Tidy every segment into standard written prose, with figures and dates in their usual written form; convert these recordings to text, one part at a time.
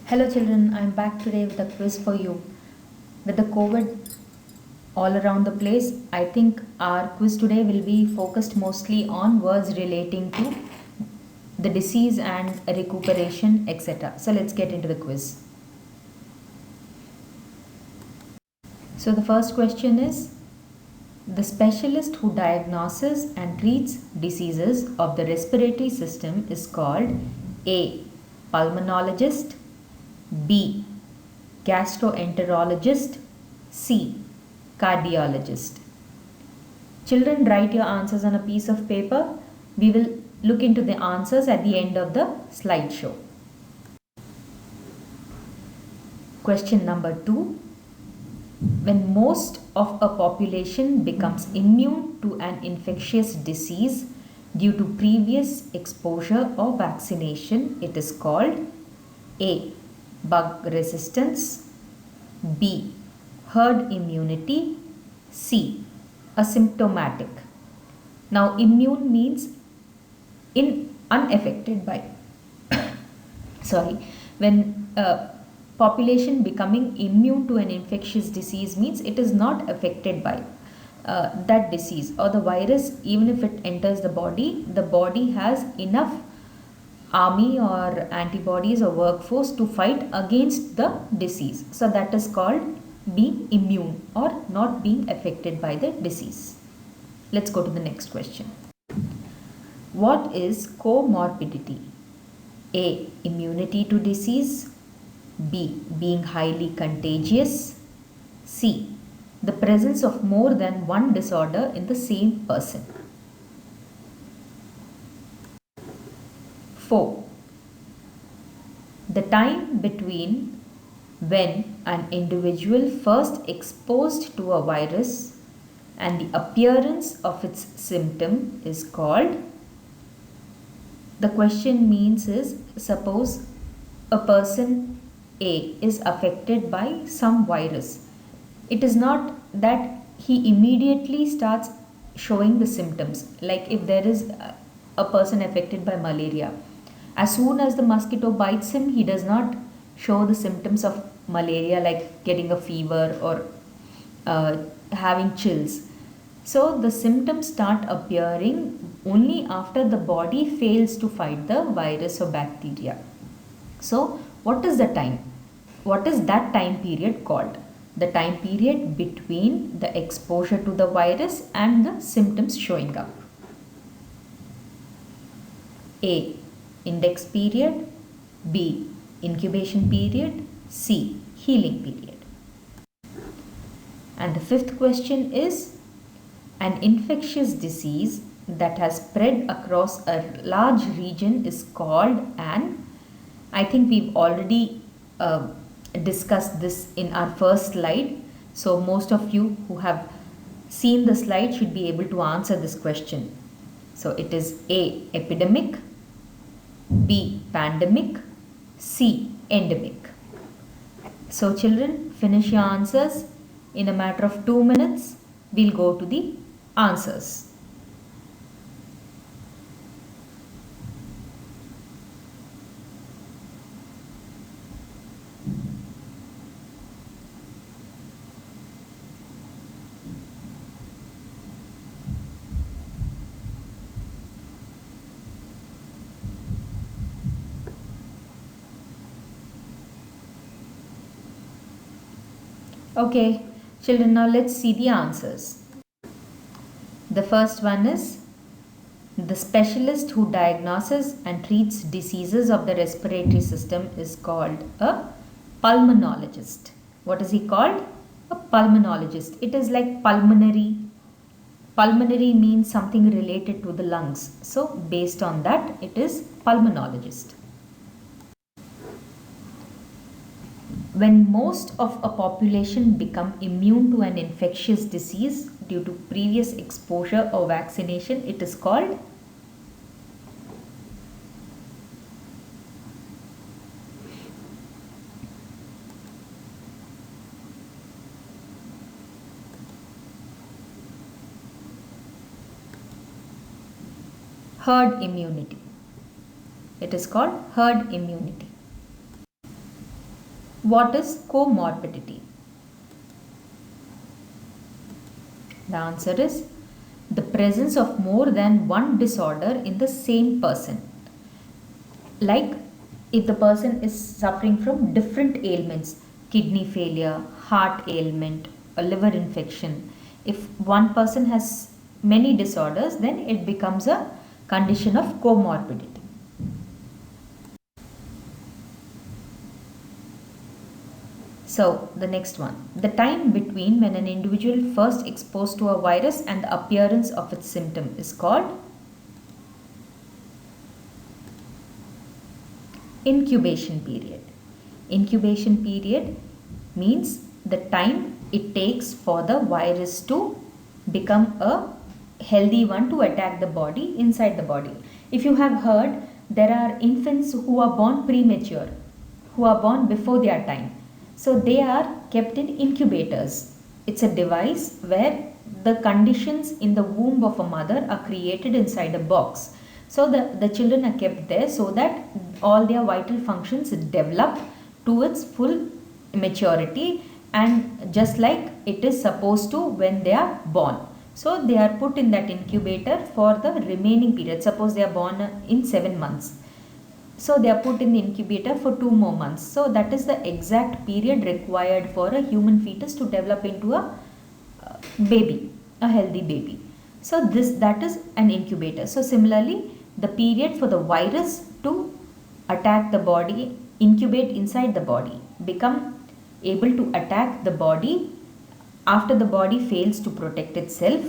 Hello children, I'm back today with a quiz for you. With the COVID all around the place, I think our quiz today will be focused mostly on words relating to the disease and recuperation, etc. So let's get into the quiz. So the first question is, the specialist who diagnoses and treats diseases of the respiratory system is called A. Pulmonologist, B. Gastroenterologist, C. Cardiologist. Children, write your answers on a piece of paper. We will look into the answers at the end of the slideshow. Question number 2. When most of a population becomes immune to an infectious disease due to previous exposure or vaccination, it is called A. Bug resistance, B. Herd immunity, C. Asymptomatic. Now, immune means unaffected by. Sorry, when population becoming immune to an infectious disease means it is not affected by that disease or the virus. Even if it enters the body has enough army or antibodies or workforce to fight against the disease. So that is called being immune or not being affected by the disease. Let's go to the next question. What is comorbidity? A. Immunity to disease. B. Being highly contagious. C. The presence of more than one disorder in the same person. 4. The time between when an individual first exposed to a virus and the appearance of its symptom is called. The question means is, suppose a person A is affected by some virus. It is not that he immediately starts showing the symptoms. Like if there is a person affected by malaria, as soon as the mosquito bites him, he does not show the symptoms of malaria like getting a fever or having chills. So the symptoms start appearing only after the body fails to fight the virus or bacteria. So what is the time? What is that time period called? The time period between the exposure to the virus and the symptoms showing up. A. Index period, B. Incubation period, C. Healing period. And the fifth question is, an infectious disease that has spread across a large region is called an. I think we've already discussed this in our first slide. So most of you who have seen the slide should be able to answer this question. So it is A. Epidemic, B. Pandemic, C. Endemic. So children, finish your answers. In a matter of 2 minutes, we'll go to the answers. Okay, children, now let's see the answers. The first one is, the specialist who diagnoses and treats diseases of the respiratory system is called a pulmonologist. What is he called? A pulmonologist. It is like pulmonary. Pulmonary means something related to the lungs. So based on that, it is pulmonologist. When most of a population become immune to an infectious disease due to previous exposure or vaccination, it is called. Herd immunity. It is called herd immunity. What is comorbidity? The answer is the presence of more than one disorder in the same person. Like if the person is suffering from different ailments, kidney failure, heart ailment, a liver infection, if one person has many disorders, then it becomes a condition of comorbidity. So the next one, the time between when an individual first exposed to a virus and the appearance of its symptom is called incubation period. Incubation period means the time it takes for the virus to become a healthy one to attack the body inside the body. If you have heard, there are infants who are born premature, who are born before their time. So they are kept in incubators. It's a device where the conditions in the womb of a mother are created inside a box. So the children are kept there so that all their vital functions develop to its full maturity, and just like it is supposed to when they are born. So they are put in that incubator for the remaining period. Suppose they are born in 7 months. So they are put in the incubator for 2 more months. So that is the exact period required for a human fetus to develop into a baby, a healthy baby. So that is an incubator. So similarly, the period for the virus to attack the body, incubate inside the body, become able to attack the body after the body fails to protect itself,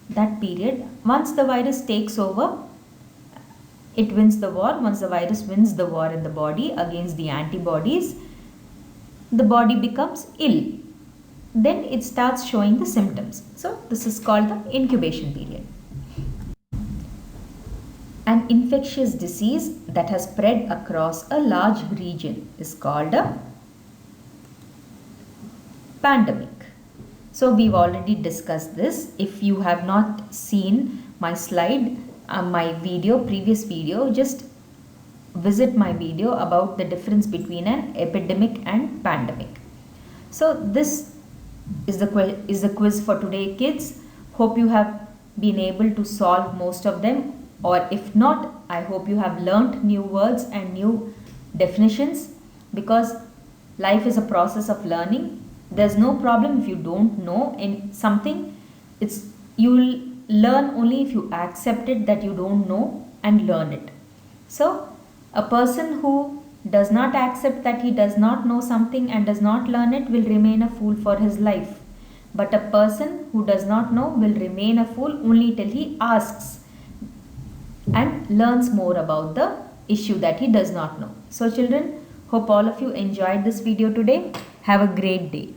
that period, once the virus takes over, it wins the war. Once the virus wins the war in the body against the antibodies, the body becomes ill. Then it starts showing the symptoms. So this is called the incubation period. An infectious disease that has spread across a large region is called a pandemic. So we've already discussed this. If you have not seen my slide, my previous video, just visit my video about the difference between an epidemic and pandemic. So this is the quiz for today, kids. Hope you have been able to solve most of them, or if not, I hope you have learnt new words and new definitions, because life is a process of learning. There's no problem if you don't know in something. You'll learn only if you accept it that you don't know and learn it. So a person who does not accept that he does not know something and does not learn it will remain a fool for his life. But a person who does not know will remain a fool only till he asks and learns more about the issue that he does not know. So children, hope all of you enjoyed this video today. Have a great day.